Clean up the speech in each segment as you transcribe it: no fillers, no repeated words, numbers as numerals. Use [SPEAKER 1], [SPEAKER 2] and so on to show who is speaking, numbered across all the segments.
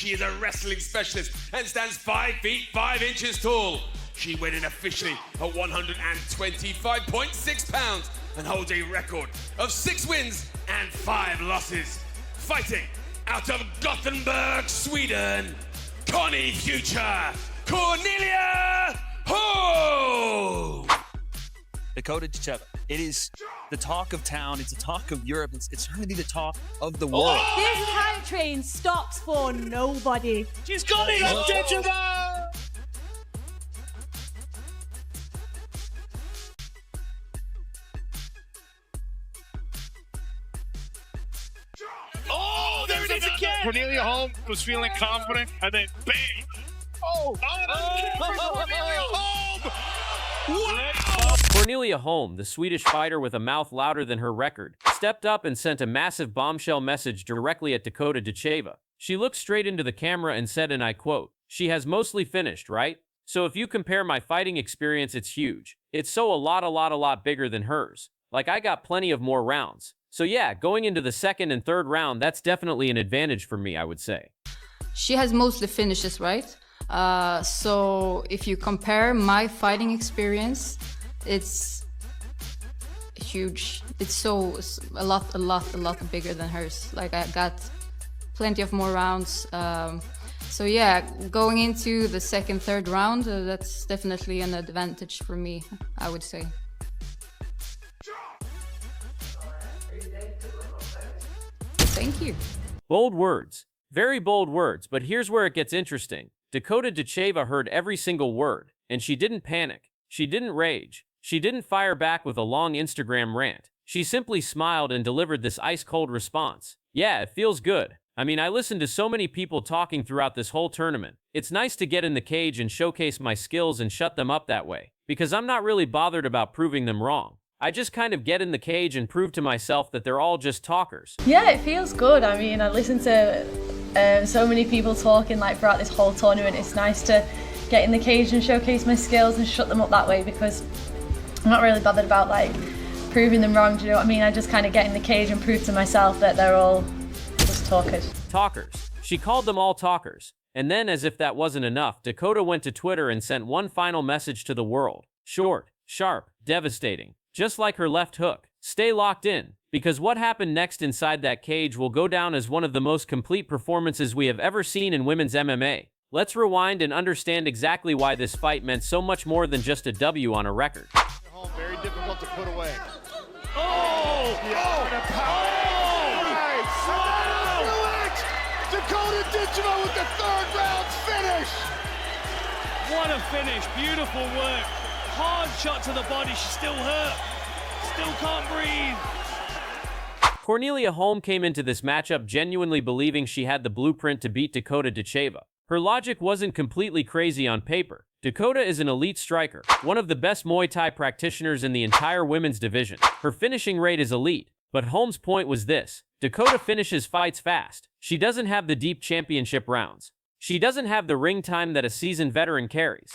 [SPEAKER 1] She is a wrestling specialist and stands 5 feet 5 inches tall. She weighed in officially at 125.6 pounds and holds a record of 6 wins and 5 losses. Fighting out of Gothenburg, Sweden, Connie Future, Cornelia Holm!
[SPEAKER 2] Dakota Ditcheva. It is the talk of town. It's the talk of Europe. It's really the talk of the world.
[SPEAKER 3] This hype train stops for nobody.
[SPEAKER 2] She's got it on Ditcheva!
[SPEAKER 4] Oh, there it is again! Cornelia Holm was feeling confident, and then bang! Cornelia Holm! Wow!
[SPEAKER 5] Cornelia Holm, the Swedish fighter with a mouth louder than her record, stepped up and sent a massive bombshell message directly at Dakota Ditcheva. She looked straight into the camera and said, and I quote, "She has mostly finished, right? So if you compare my fighting experience, it's huge. It's so a lot bigger than hers. Like, I got plenty of more rounds. So yeah, going into the second and third round, that's definitely an advantage for me, I would say."
[SPEAKER 6] She has mostly finishes, right? So if you compare my fighting experience, it's huge. It's a lot bigger than hers. Like, I got plenty of more rounds. So yeah, going into the second, third round, that's definitely an advantage for me, I would say. Thank you.
[SPEAKER 5] Bold words. Very bold words, but here's where it gets interesting. Dakota Ditcheva heard every single word, and she didn't panic. She didn't rage. She didn't fire back with a long Instagram rant. She simply smiled and delivered this ice-cold response. Yeah, it feels good. I mean, I listened to so many people talking throughout this whole tournament. It's nice to get in the cage and showcase my skills and shut them up that way, because I'm not really bothered about proving them wrong. I just kind of get in the cage and prove to myself that they're all just talkers.
[SPEAKER 3] Yeah, it feels good. I mean, I listened to so many people talking like throughout this whole tournament. It's nice to get in the cage and showcase my skills and shut them up that way, because I'm not really bothered about like proving them wrong, do you know what I mean? I just kind of get in the cage and prove to myself that they're all just talkers.
[SPEAKER 5] Talkers. She called them all talkers. And then, as if that wasn't enough, Dakota went to Twitter and sent one final message to the world. Short, sharp, devastating. Just like her left hook. Stay locked in, because what happened next inside that cage will go down as one of the most complete performances we have ever seen in women's MMA. Let's rewind and understand exactly why this fight meant so much more than just a W on a record.
[SPEAKER 4] Very difficult to put away. Oh! Yeah. Nice! Dakota Ditcheva with the third round finish!
[SPEAKER 7] What a finish, beautiful work. Hard shot to the body, she's still hurt. Still can't breathe.
[SPEAKER 5] Cornelia Holm came into this matchup genuinely believing she had the blueprint to beat Dakota Ditcheva. Her logic wasn't completely crazy on paper. Dakota is an elite striker, one of the best Muay Thai practitioners in the entire women's division. Her finishing rate is elite, but Holm's point was this: Dakota finishes fights fast. She doesn't have the deep championship rounds. She doesn't have the ring time that a seasoned veteran carries.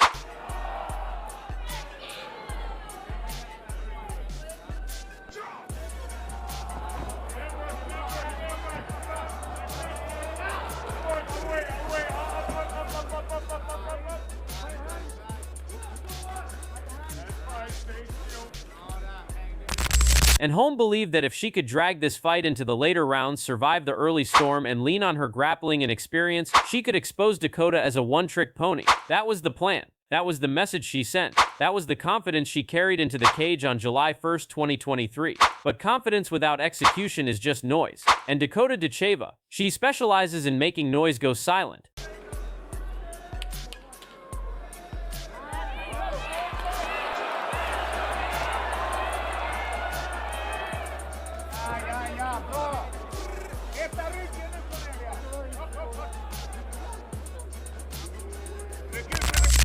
[SPEAKER 5] And Holm believed that if she could drag this fight into the later rounds, survive the early storm, and lean on her grappling and experience, she could expose Dakota as a one-trick pony. That was the plan. That was the message she sent. That was the confidence she carried into the cage on July 1st, 2023. But confidence without execution is just noise. And Dakota Ditcheva, she specializes in making noise go silent.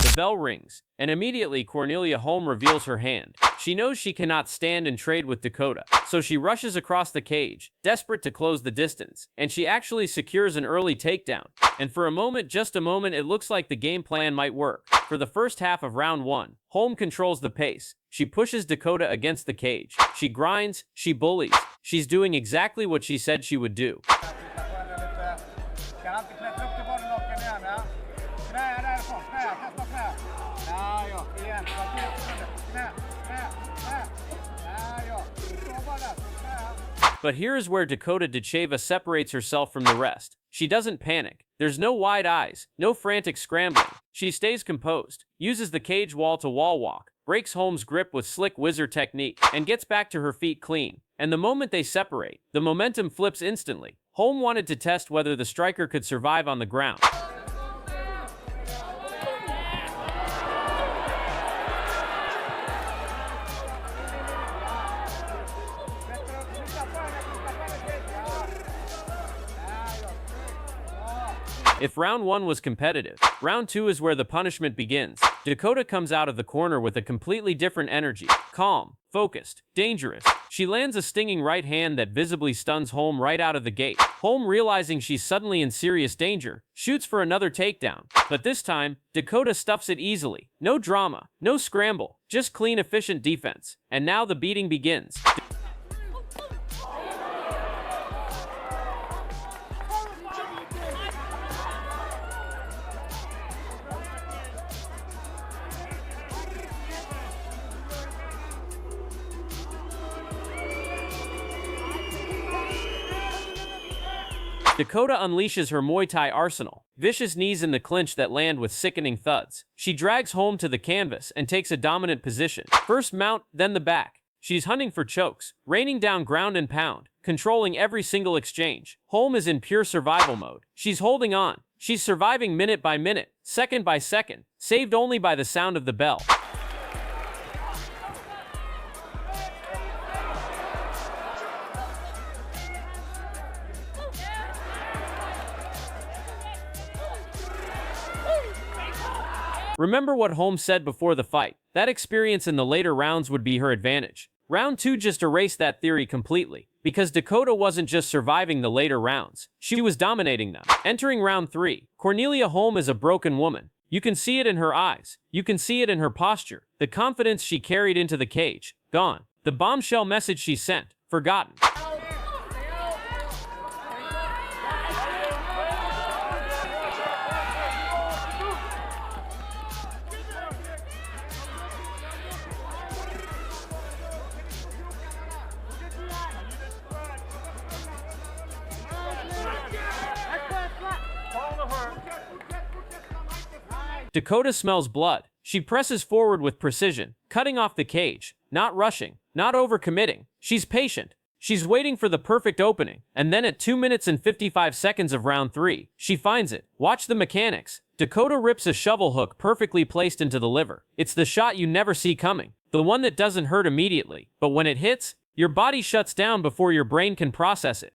[SPEAKER 5] The bell rings, and immediately Cornelia Holm reveals her hand. She knows she cannot stand and trade with Dakota, so she rushes across the cage, desperate to close the distance, and she actually secures an early takedown. And for a moment, just a moment, it looks like the game plan might work. For the first half of round 1, Holm controls the pace. She pushes Dakota against the cage. She grinds, she bullies. She's doing exactly what she said she would do.
[SPEAKER 4] igen, ja. Knä därifrån, knä, testa knä. Ja, ja, igen. Knä. Ja, ja. Så bara där, knä.
[SPEAKER 5] But here's where Dakota Ditcheva separates herself from the rest. She doesn't panic. There's no wide eyes, no frantic scrambling. She stays composed, uses the cage wall to wall walk, breaks Holm's grip with slick whizzer technique, and gets back to her feet clean. And the moment they separate, the momentum flips instantly. Holm wanted to test whether the striker could survive on the ground. If round 1 was competitive, round 2 is where the punishment begins. Dakota comes out of the corner with a completely different energy. Calm, focused, dangerous. She lands a stinging right hand that visibly stuns Holm right out of the gate. Holm, realizing she's suddenly in serious danger, shoots for another takedown. But this time, Dakota stuffs it easily. No drama, no scramble, just clean, efficient defense. And now the beating begins. Dakota unleashes her Muay Thai arsenal, vicious knees in the clinch that land with sickening thuds. She drags Holm to the canvas and takes a dominant position. First mount, then the back. She's hunting for chokes, raining down ground and pound, controlling every single exchange. Holm is in pure survival mode. She's holding on. She's surviving minute by minute, second by second, saved only by the sound of the bell. Remember what Holmes said before the fight. That experience in the later rounds would be her advantage. Round 2 just erased that theory completely, because Dakota wasn't just surviving the later rounds, she was dominating them. Entering round 3, Cornelia Holm is a broken woman. You can see it in her eyes. You can see it in her posture. The confidence she carried into the cage, gone. The bombshell message she sent, forgotten. Dakota smells blood. She presses forward with precision, cutting off the cage, not rushing, not overcommitting. She's patient. She's waiting for the perfect opening, and then at 2 minutes and 55 seconds of round 3, she finds it. Watch the mechanics. Dakota rips a shovel hook perfectly placed into the liver. It's the shot you never see coming, the one that doesn't hurt immediately, but when it hits, your body shuts down before your brain can process it.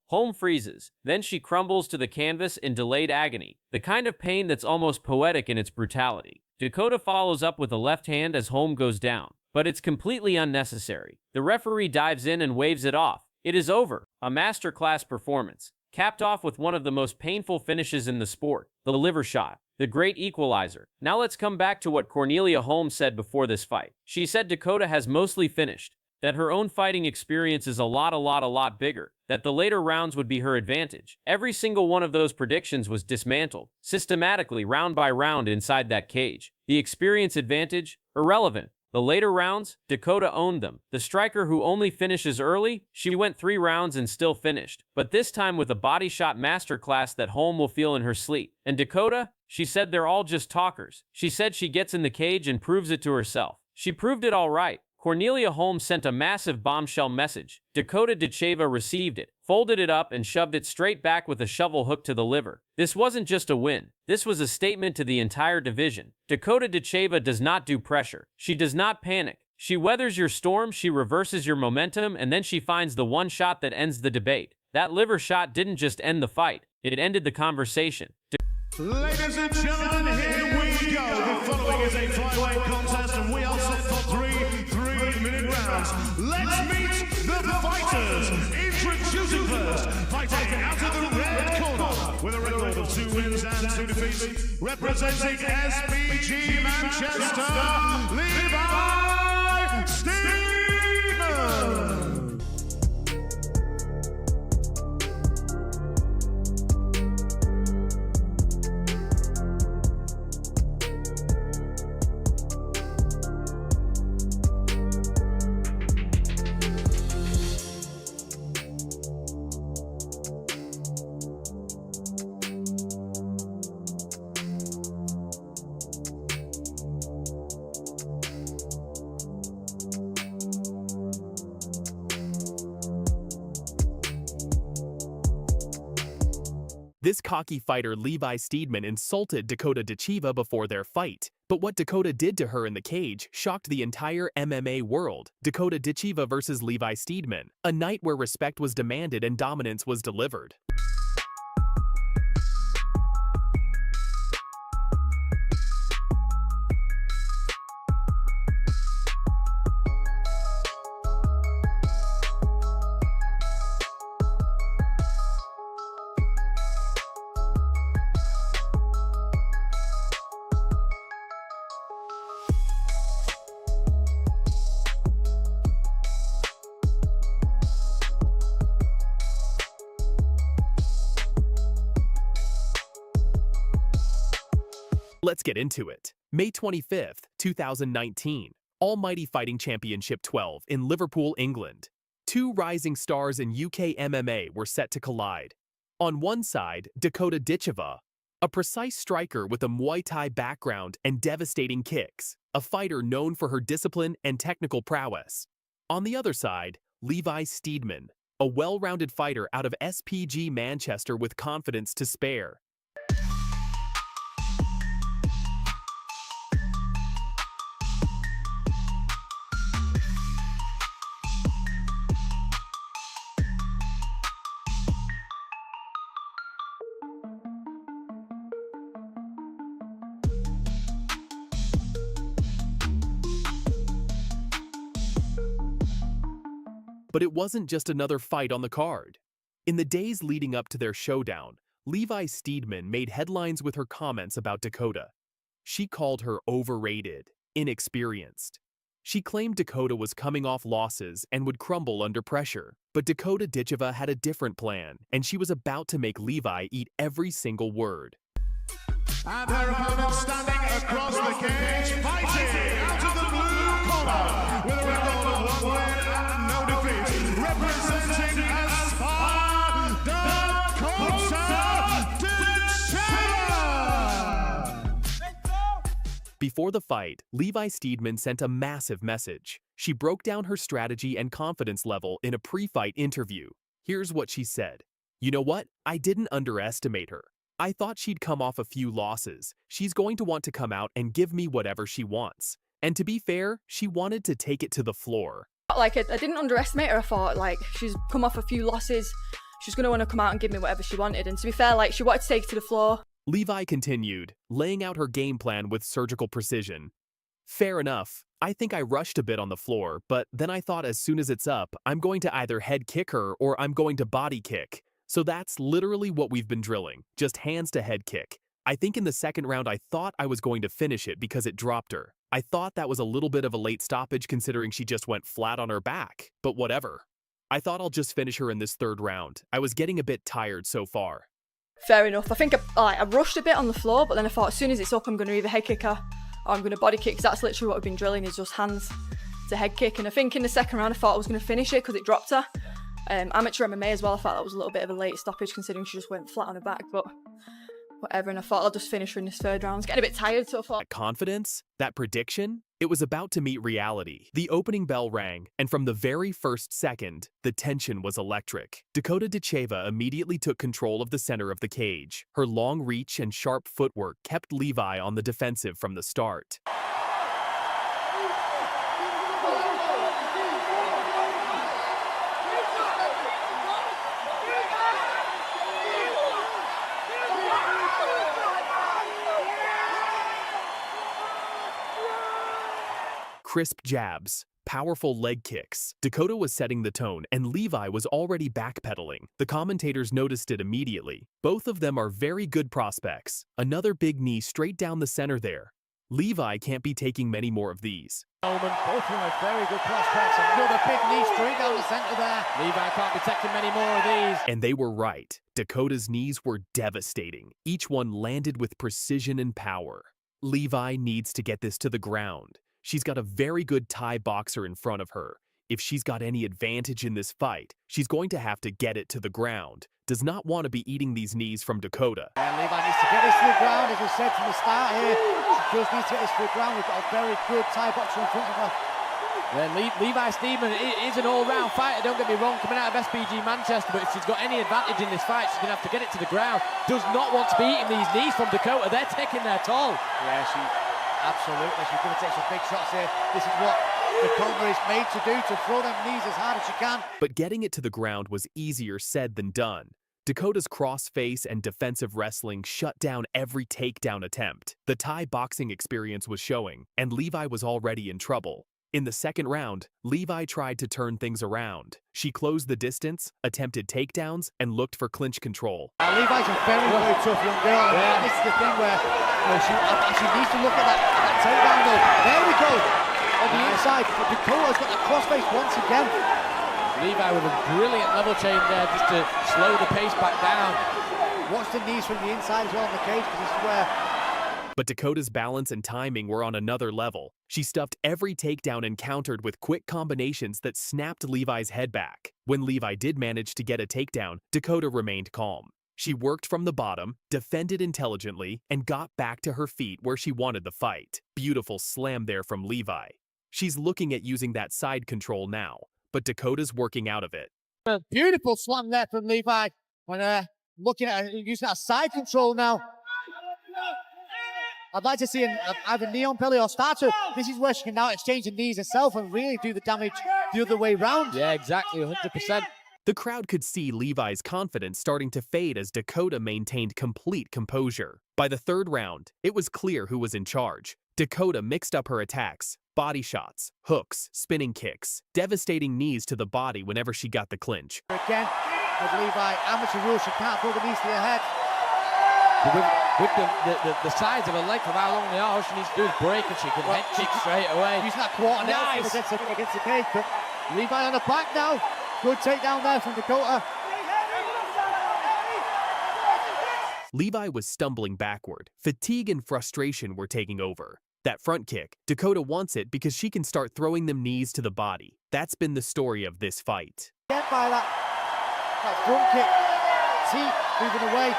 [SPEAKER 5] Holm freezes, then she crumbles to the canvas in delayed agony, the kind of pain that's almost poetic in its brutality. Dakota follows up with a left hand as Holm goes down, but it's completely unnecessary. The referee dives in and waves it off. It is over, a masterclass performance, capped off with one of the most painful finishes in the sport, the liver shot, the great equalizer. Now let's come back to what Cornelia Holm said before this fight. She said Dakota has mostly finished, that her own fighting experience is a lot bigger, that the later rounds would be her advantage. Every single one of those predictions was dismantled, systematically, round by round inside that cage. The experience advantage? Irrelevant. The later rounds? Dakota owned them. The striker who only finishes early? She went 3 rounds and still finished, but this time with a body shot masterclass that Holm will feel in her sleep. And Dakota? She said they're all just talkers. She said she gets in the cage and proves it to herself. She proved it all right. Cornelia Holm sent a massive bombshell message. Dakota Ditcheva received it, folded it up, and shoved it straight back with a shovel hook to the liver. This wasn't just a win. This was a statement to the entire division. Dakota Ditcheva does not do pressure. She does not panic. She weathers your storm, she reverses your momentum, and then she finds the one shot that ends the debate. That liver shot didn't just end the fight. It ended the conversation.
[SPEAKER 8] Ladies and gentlemen, here we go. The following is a flyweight contest, and we are set for three-minute rounds. Let's meet the fighters. Introducing first, fighting out of the red corner with a record of 2 wins and 2 defeats, representing SBG Manchester, Levi Steedman.
[SPEAKER 9] This cocky fighter Levi Steedman insulted Dakota Ditcheva before their fight. But what Dakota did to her in the cage shocked the entire MMA world. Dakota Ditcheva versus Levi Steedman, a night where respect was demanded and dominance was delivered. Let's get into it. May 25th, 2019. Almighty Fighting Championship 12 in Liverpool, England. 2 rising stars in UK MMA were set to collide. On one side, Dakota Ditcheva, a precise striker with a Muay Thai background and devastating kicks, a fighter known for her discipline and technical prowess. On the other side, Levi Steedman, a well-rounded fighter out of SPG Manchester with confidence to spare. But it wasn't just another fight on the card. In the days leading up to their showdown, Levi Steedman made headlines with her comments about Dakota. She called her overrated, inexperienced. She claimed Dakota was coming off losses and would crumble under pressure. But Dakota Ditcheva had a different plan, and she was about to make Levi eat every single word.
[SPEAKER 8] And her opponent standing across the cage, fighting out of the blue corner with a record of 1 win and no defeat, representing Dakota Ditcheva.
[SPEAKER 9] Before the fight, Levi Steedman sent a massive message. She broke down her strategy and confidence level in a pre-fight interview. Here's what she said. "You know what? I didn't underestimate her. I thought she'd come off a few losses. She's going to want to come out and give me whatever she wants. And to be fair, she wanted to take it to the floor."
[SPEAKER 10] Like, I didn't underestimate her. I thought, like, she's come off a few losses. She's going to want to come out and give me whatever she wanted. And to be fair, like, she wanted to take it to the floor.
[SPEAKER 9] Levi continued, laying out her game plan with surgical precision. "Fair enough. I think I rushed a bit on the floor, but then I thought as soon as it's up, I'm going to either head kick her or I'm going to body kick. So that's literally what we've been drilling, just hands to head kick. I think in the second round I thought I was going to finish it because it dropped her. I thought that was a little bit of a late stoppage considering she just went flat on her back, but whatever. I thought I'll just finish her in this third round. I was getting a bit tired so far."
[SPEAKER 10] Fair enough. I think I rushed a bit on the floor, but then I thought as soon as it's up, I'm going to either head kick her or I'm going to body kick, because that's literally what we've been drilling, is just hands to head kick. And I think in the second round I thought I was going to finish it because it dropped her. Amateur MMA as well, I thought that was a little bit of a late stoppage considering she just went flat on her back, but whatever. And I thought I'll just finish her in this third round. I was getting a bit tired, so I thought...
[SPEAKER 9] That confidence, that prediction, it was about to meet reality. The opening bell rang, and from the very first second, the tension was electric. Dakota Ditcheva immediately took control of the center of the cage. Her long reach and sharp footwork kept Levi on the defensive from the start. crisp jabs, powerful leg kicks. Dakota was setting the tone, and Levi was already backpedaling. The commentators noticed it immediately. Both of them are very good prospects. Another big knee straight down the center there. Levi can't be taking many more of these.
[SPEAKER 4] Both of them are very good prospects. Another big knee straight down the centre there. Levi can't be taking many more of these.
[SPEAKER 9] And they were right. Dakota's knees were devastating. Each one landed with precision and power. Levi needs to get this to the ground. She's got a very good Thai boxer in front of her. If she's got any advantage in this fight, she's going to have to get it to the ground. Does not want to be eating these knees from Dakota.
[SPEAKER 4] And Levi needs to get this to the ground, as we said from the start here. She just needs to get this to the ground. We've got a very good Thai boxer in front of her. Yeah, Levi Steedman is an all-round fighter, don't get me wrong, coming out of SBG Manchester, but if she's got any advantage in this fight, she's going to have to get it to the ground. Does not want to be eating these knees from Dakota. They're taking their toll. Yeah, absolutely. She's going to take some big shots here. This is what Dakota is made to do, to throw them knees as hard as she can.
[SPEAKER 9] But getting it to the ground was easier said than done. Dakota's cross-face and defensive wrestling shut down every takedown attempt. The Thai boxing experience was showing, and Levi was already in trouble. In the second round, Levi tried to turn things around. She closed the distance, attempted takedowns, and looked for clinch control.
[SPEAKER 4] Levi's a very, very tough young girl. Yeah. This is the thing where she needs to look at that takedown though. There we go. On the inside, Dakota's got the crossface once again. Levi with a brilliant level change there just to slow the pace back down. Watch the knees from the inside as well on the cage, because this is where...
[SPEAKER 9] But Dakota's balance and timing were on another level. She stuffed every takedown encountered with quick combinations that snapped Levi's head back. When Levi did manage to get a takedown, Dakota remained calm. She worked from the bottom, defended intelligently, and got back to her feet where she wanted the fight. Beautiful slam there from Levi. She's looking at using that side control now, but Dakota's working out of it.
[SPEAKER 4] A beautiful slam there from Levi. When looking at using that side control now. I'd like to see either knee on belly or starter. This is where she can now exchange the knees herself and really do the damage the other way round. Yeah, exactly, 100%.
[SPEAKER 9] The crowd could see Levi's confidence starting to fade as Dakota maintained complete composure. By the third round, it was clear who was in charge. Dakota mixed up her attacks, body shots, hooks, spinning kicks, devastating knees to the body whenever she got the clinch.
[SPEAKER 4] Again, with Levi, amateur rules, she can't throw the knees to the head. With the size of her leg from how long they are, all she needs to do is break and she can head kick straight away. Using that quarter nice against the cage, but Levi on the back now. Good takedown there from Dakota.
[SPEAKER 9] Levi was stumbling backward. Fatigue and frustration were taking over. That front kick, Dakota wants it because she can start throwing them knees to the body. That's been the story of this fight.
[SPEAKER 4] Get by that front kick. Teeth moving away.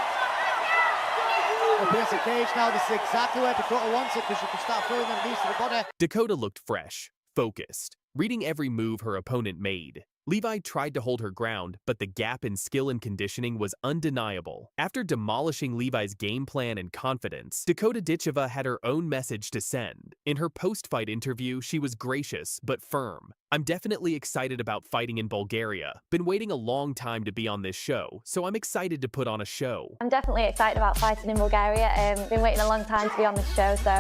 [SPEAKER 4] Up against the cage now. This is exactly where Dakota wants it, because she can start throwing them knees to the body.
[SPEAKER 9] Dakota looked fresh, focused, reading every move her opponent made. Levi tried to hold her ground, but the gap in skill and conditioning was undeniable. After demolishing Levi's game plan and confidence, Dakota Ditcheva had her own message to send. In her post-fight interview, she was gracious but firm. I'm definitely excited about fighting in Bulgaria. Been waiting a long time to be on this show, so I'm excited to put on a show.
[SPEAKER 3] I'm definitely excited about fighting in Bulgaria. Been waiting a long time to be on this show, so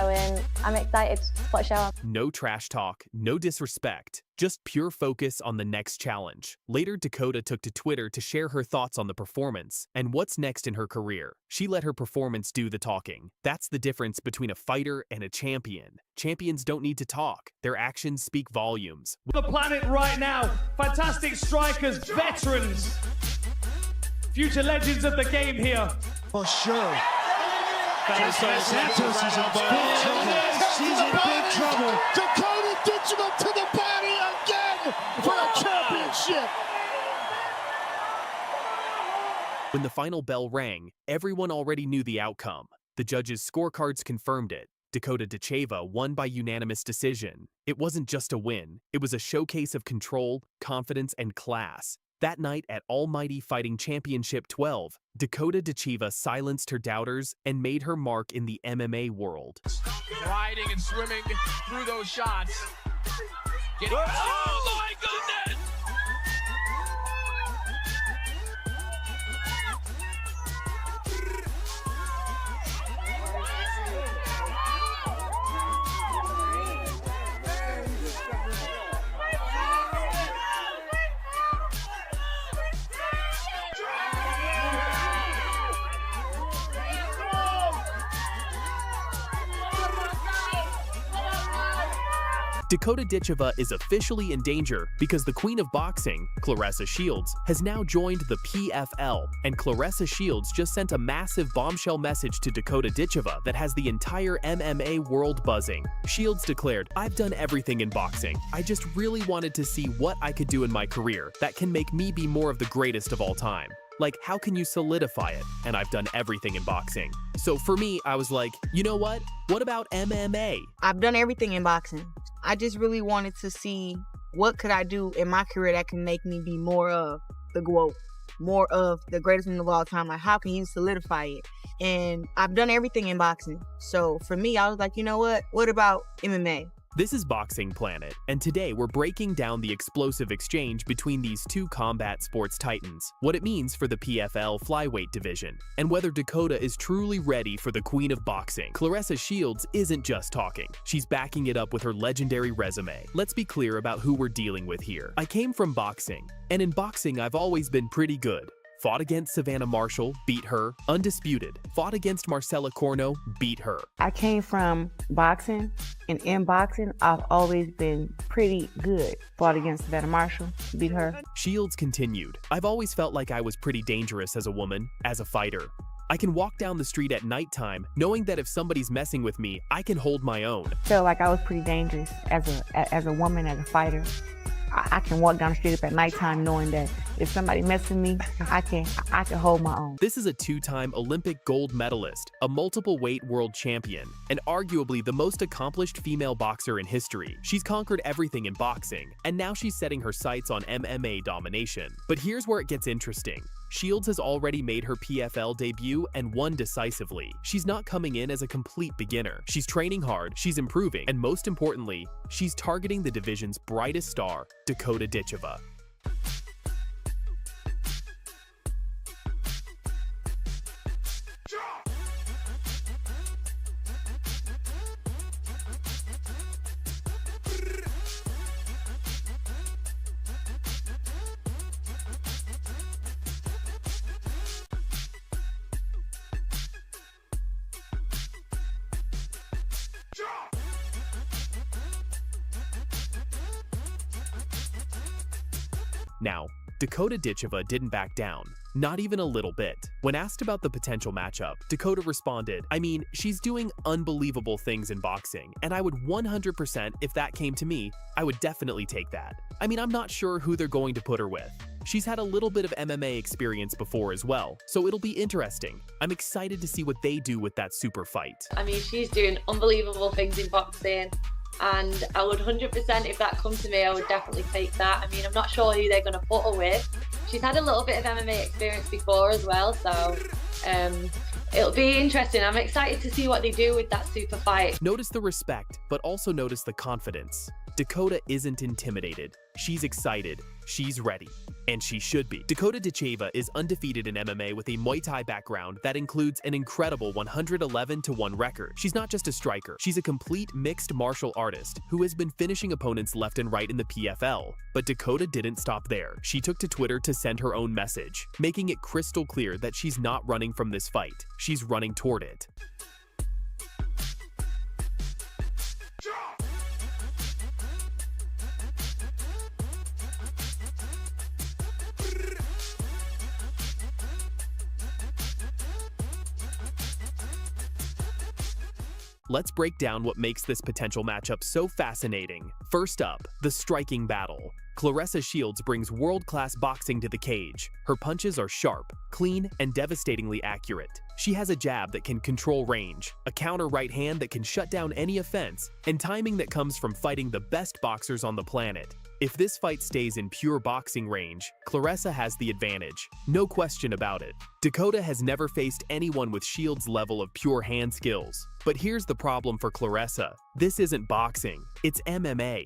[SPEAKER 3] I'm excited to put a show on.
[SPEAKER 9] No trash talk, no disrespect. Just pure focus on the next challenge. Later, Dakota took to Twitter to share her thoughts on the performance and what's next in her career. She let her performance do the talking. That's the difference between a fighter and a champion. Champions don't need to talk. Their actions speak volumes.
[SPEAKER 7] The planet right now, fantastic strikers, veterans, future legends of the game here.
[SPEAKER 8] For sure. Santos is in big trouble. She's in big trouble. Dakota Ditcheva to the body again for a championship.
[SPEAKER 9] When the final bell rang, everyone already knew the outcome. The judges' scorecards confirmed it. Dakota Ditcheva won by unanimous decision. It wasn't just a win, it was a showcase of control, confidence, and class. That night at Almighty Fighting Championship 12, Dakota Ditcheva silenced her doubters and made her mark in the MMA world.
[SPEAKER 11] Gliding and swimming through those shots. Oh my goodness!
[SPEAKER 9] Dakota Ditcheva is officially in danger because the queen of boxing, Claressa Shields, has now joined the PFL, and Claressa Shields just sent a massive bombshell message to Dakota Ditcheva that has the entire MMA world buzzing. Shields declared, "I've done everything in boxing. I just really wanted to see what I could do in my career that can make me be more of the greatest of all time. Like, how can you solidify it? And I've done everything in boxing." So for me, I was like, you know what? What about MMA?
[SPEAKER 12] I've done everything in boxing. I just really wanted to see what could I do in my career that can make me be more of the GOAT, more of the greatest man of all time. Like, how can you solidify it? And I've done everything in boxing. So for me, I was like, you know what? What about MMA?
[SPEAKER 9] This is Boxing Planet, and today we're breaking down the explosive exchange between these two combat sports titans, what it means for the PFL flyweight division, and whether Dakota is truly ready for the queen of boxing. Claressa Shields isn't just talking, she's backing it up with her legendary resume. Let's be clear about who we're dealing with here. I came from boxing, and in boxing I've always been pretty good. Fought against Savannah Marshall, beat her, undisputed. Fought against Marcella Corno, beat her.
[SPEAKER 12] I came from boxing, and in boxing, I've always been pretty good. Fought against Savannah Marshall, beat her.
[SPEAKER 9] Shields continued, "I've always felt like I was pretty dangerous as a woman, as a fighter. I can walk down the street at nighttime knowing that if somebody's messing with me, I can hold my own."
[SPEAKER 12] Felt like I was pretty dangerous as a woman, as a fighter. I can walk down the street at nighttime knowing that if somebody messes with me, I can hold my own.
[SPEAKER 9] This is a two-time Olympic gold medalist, a multiple weight world champion, and arguably the most accomplished female boxer in history. She's conquered everything in boxing, and now she's setting her sights on MMA domination. But here's where it gets interesting. Shields has already made her PFL debut and won decisively. She's not coming in as a complete beginner. She's training hard, she's improving, and most importantly, she's targeting the division's brightest star, Dakota Ditcheva. Now, Dakota Ditcheva didn't back down, not even a little bit. When asked about the potential matchup, Dakota responded, "I mean, she's doing unbelievable things in boxing, and I would 100%, if that came to me, I would definitely take that. I mean, I'm not sure who they're going to put her with. She's had a little bit of MMA experience before as well, so it'll be interesting. I'm excited to see what they do with that super fight."
[SPEAKER 3] I mean, she's doing unbelievable things in boxing, and I would 100%, if that comes to me, I would definitely take that. I mean, I'm not sure who they're going to put her with. She's had a little bit of MMA experience before as well, so it'll be interesting. I'm excited to see what they do with that super fight.
[SPEAKER 9] Notice the respect, but also notice the confidence. Dakota isn't intimidated. She's excited. She's ready. And she should be. Dakota Ditcheva is undefeated in MMA with a Muay Thai background that includes an incredible 111-1 record. She's not just a striker, she's a complete mixed martial artist who has been finishing opponents left and right in the PFL. But Dakota didn't stop there. She took to Twitter to send her own message, making it crystal clear that she's not running from this fight. She's running toward it. Let's break down what makes this potential matchup so fascinating. First up, the striking battle. Claressa Shields brings world-class boxing to the cage. Her punches are sharp, clean, and devastatingly accurate. She has a jab that can control range, a counter right hand that can shut down any offense, and timing that comes from fighting the best boxers on the planet. If this fight stays in pure boxing range, Claressa has the advantage. No question about it. Dakota has never faced anyone with Shields' level of pure hand skills. But here's the problem for Claressa. This isn't boxing, it's MMA.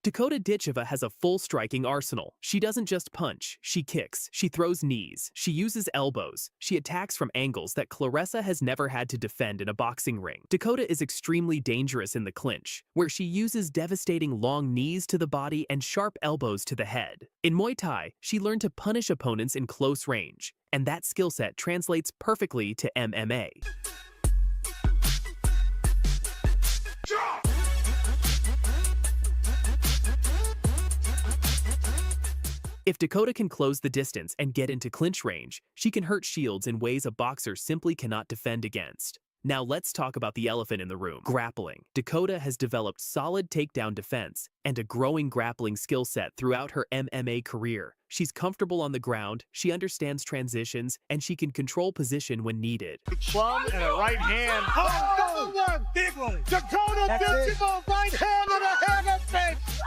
[SPEAKER 9] Dakota Ditcheva has a full striking arsenal. She doesn't just punch, she kicks, she throws knees, she uses elbows, she attacks from angles that Claressa has never had to defend in a boxing ring. Dakota is extremely dangerous in the clinch, where she uses devastating long knees to the body and sharp elbows to the head. In Muay Thai, she learned to punish opponents in close range, and that skill set translates perfectly to MMA. If Dakota can close the distance and get into clinch range, she can hurt Shields in ways a boxer simply cannot defend against. Now let's talk about the elephant in the room, grappling. Dakota has developed solid takedown defense and a growing grappling skill set throughout her MMA career. She's comfortable on the ground, she understands transitions, and she can control position when needed.
[SPEAKER 8] Plum and a right hand. Oh, another one! Big one! Dakota Ditcheva, right hand and a hammer fist!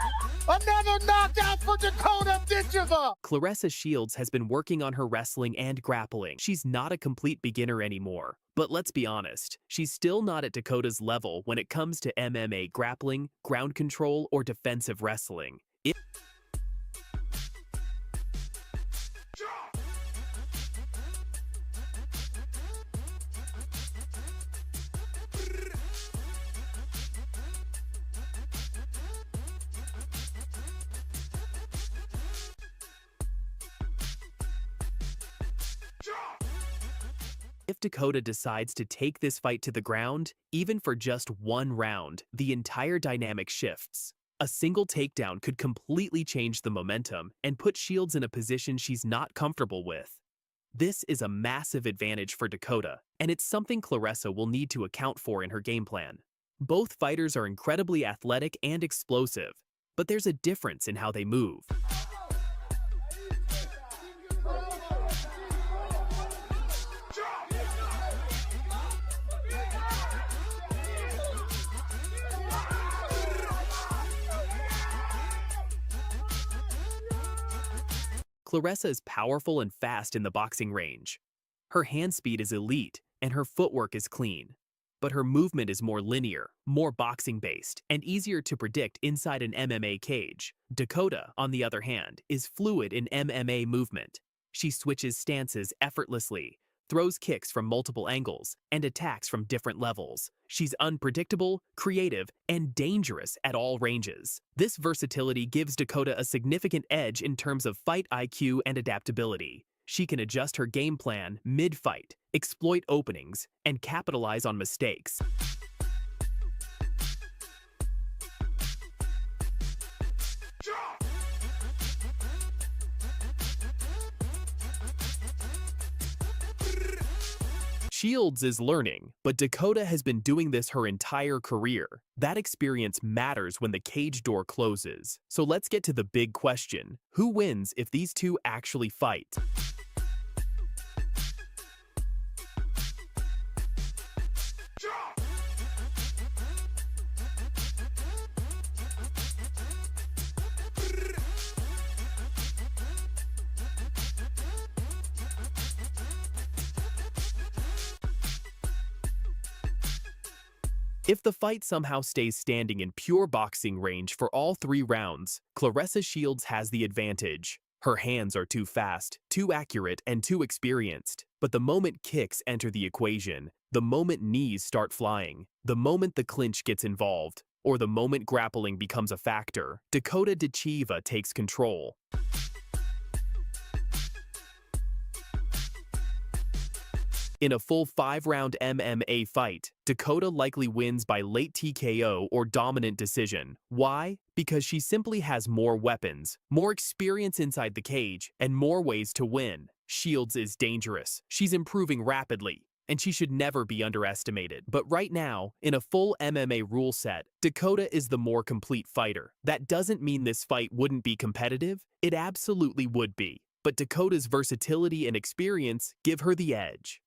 [SPEAKER 8] Another knockout for Dakota Ditcheva!
[SPEAKER 9] Claressa Shields has been working on her wrestling and grappling. She's not a complete beginner anymore. But let's be honest, she's still not at Dakota's level when it comes to MMA grappling, ground control, or defensive wrestling. If Dakota decides to take this fight to the ground, even for just one round, the entire dynamic shifts. A single takedown could completely change the momentum and put Shields in a position she's not comfortable with. This is a massive advantage for Dakota, and it's something Claressa will need to account for in her game plan. Both fighters are incredibly athletic and explosive, but there's a difference in how they move. Claressa is powerful and fast in the boxing range. Her hand speed is elite, and her footwork is clean. But her movement is more linear, more boxing-based, and easier to predict inside an MMA cage. Dakota, on the other hand, is fluid in MMA movement. She switches stances effortlessly, throws kicks from multiple angles, and attacks from different levels. She's unpredictable, creative, and dangerous at all ranges. This versatility gives Dakota a significant edge in terms of fight IQ and adaptability. She can adjust her game plan mid-fight, exploit openings, and capitalize on mistakes. Shields is learning, but Dakota has been doing this her entire career. That experience matters when the cage door closes. So let's get to the big question. Who wins if these two actually fight? If the fight somehow stays standing in pure boxing range for all 3 rounds, Claressa Shields has the advantage. Her hands are too fast, too accurate, and too experienced. But the moment kicks enter the equation, the moment knees start flying, the moment the clinch gets involved, or the moment grappling becomes a factor, Dakota Ditcheva takes control. In a full 5-round MMA fight, Dakota likely wins by late TKO or dominant decision. Why? Because she simply has more weapons, more experience inside the cage, and more ways to win. Shields is dangerous. She's improving rapidly, and she should never be underestimated. But right now, in a full MMA rule set, Dakota is the more complete fighter. That doesn't mean this fight wouldn't be competitive. It absolutely would be. But Dakota's versatility and experience give her the edge.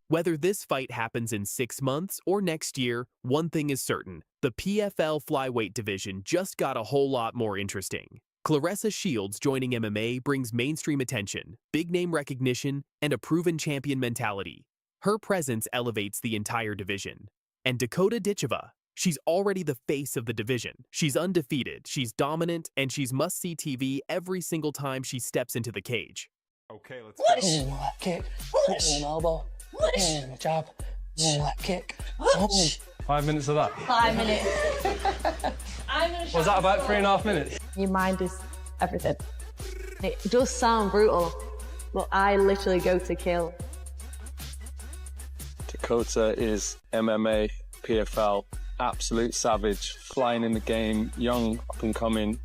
[SPEAKER 9] Whether this fight happens in 6 months or next year, one thing is certain. The PFL flyweight division just got a whole lot more interesting. Claressa Shields joining MMA brings mainstream attention, big-name recognition, and a proven champion mentality. Her presence elevates the entire division. And Dakota Ditcheva, She's already the face of the division. She's undefeated, she's dominant, and she's must-see TV every single time she steps into the cage.
[SPEAKER 13] Okay, let's go.
[SPEAKER 14] Ooh, left kick. Ooh, elbow. Ooh, jab. Ooh, left kick.
[SPEAKER 13] 5 minutes of that.
[SPEAKER 3] 5 minutes.
[SPEAKER 13] Was that about 3.5 minutes?
[SPEAKER 15] Your mind is everything. It does sound brutal, but I literally go to kill.
[SPEAKER 16] Dakota is MMA, PFL, absolute savage, flying in the game, young, up and coming.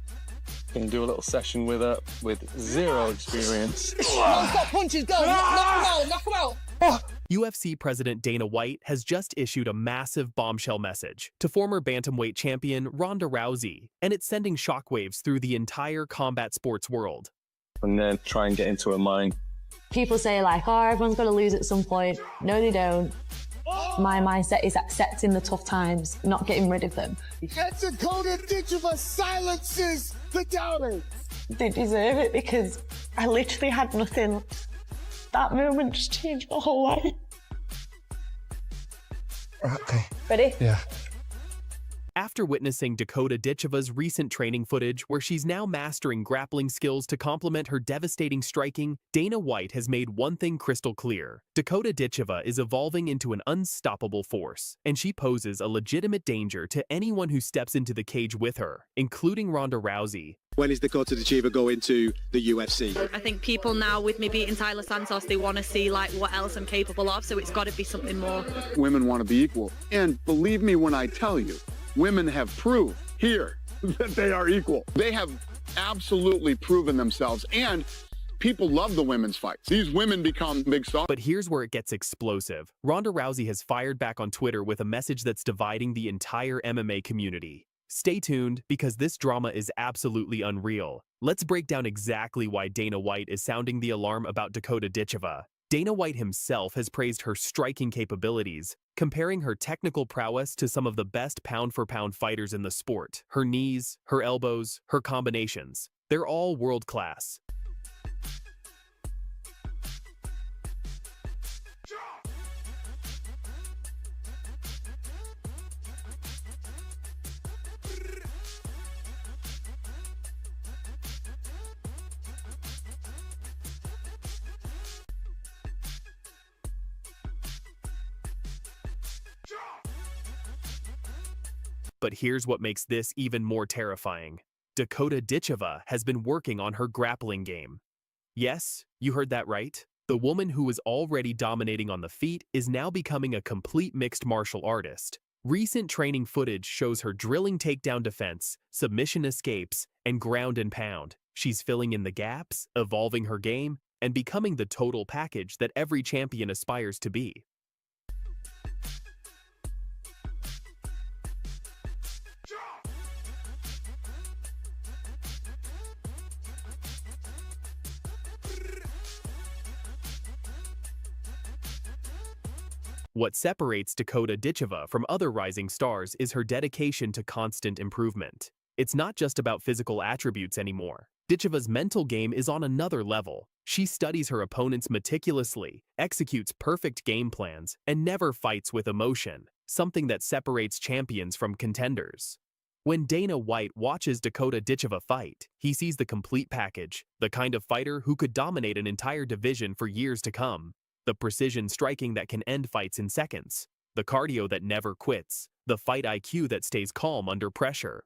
[SPEAKER 16] Gonna do a little session with her with zero experience.
[SPEAKER 14] Non-stop punches, go! Knock him out!
[SPEAKER 9] UFC President Dana White has just issued a massive bombshell message to former bantamweight champion Ronda Rousey, and it's sending shockwaves through the entire combat sports world.
[SPEAKER 16] And then try and get into her mind.
[SPEAKER 15] People say like, oh, everyone's got to lose at some point. No, they don't. My mindset is accepting the tough times, not getting rid of them.
[SPEAKER 8] Dakota Ditcheva silences the doubters.
[SPEAKER 15] They deserve it because I literally had nothing. That moment just changed my whole life.
[SPEAKER 8] Okay.
[SPEAKER 15] Ready?
[SPEAKER 8] Yeah.
[SPEAKER 9] After witnessing Dakota Ditcheva's recent training footage where she's now mastering grappling skills to complement her devastating striking, Dana White has made one thing crystal clear. Dakota Ditcheva is evolving into an unstoppable force, and she poses a legitimate danger to anyone who steps into the cage with her, including Ronda Rousey.
[SPEAKER 17] When is Dakota Ditcheva going to the UFC?
[SPEAKER 18] I think people now, with me beating Tyler Santos, they want to see like what else I'm capable of, so it's got to be something more.
[SPEAKER 17] Women want to be equal. And believe me when I tell you, women have proved here that they are equal. They have absolutely proven themselves, and people love the women's fights. These women become big stars.
[SPEAKER 9] But here's where it gets explosive. Ronda Rousey has fired back on Twitter with a message that's dividing the entire MMA community. Stay tuned, because this drama is absolutely unreal. Let's break down exactly why Dana White is sounding the alarm about Dakota Ditcheva. Dana White himself has praised her striking capabilities, comparing her technical prowess to some of the best pound-for-pound fighters in the sport. Her knees, her elbows, her combinations, they're all world-class. But here's what makes this even more terrifying. Dakota Ditcheva has been working on her grappling game. Yes, you heard that right. The woman who was already dominating on the feet is now becoming a complete mixed martial artist. Recent training footage shows her drilling takedown defense, submission escapes, and ground and pound. She's filling in the gaps, evolving her game, and becoming the total package that every champion aspires to be. What separates Dakota Ditcheva from other rising stars is her dedication to constant improvement. It's not just about physical attributes anymore. Ditcheva's mental game is on another level. She studies her opponents meticulously, executes perfect game plans, and never fights with emotion, something that separates champions from contenders. When Dana White watches Dakota Ditcheva fight, he sees the complete package, the kind of fighter who could dominate an entire division for years to come. The precision striking that can end fights in seconds, the cardio that never quits, the fight IQ that stays calm under pressure.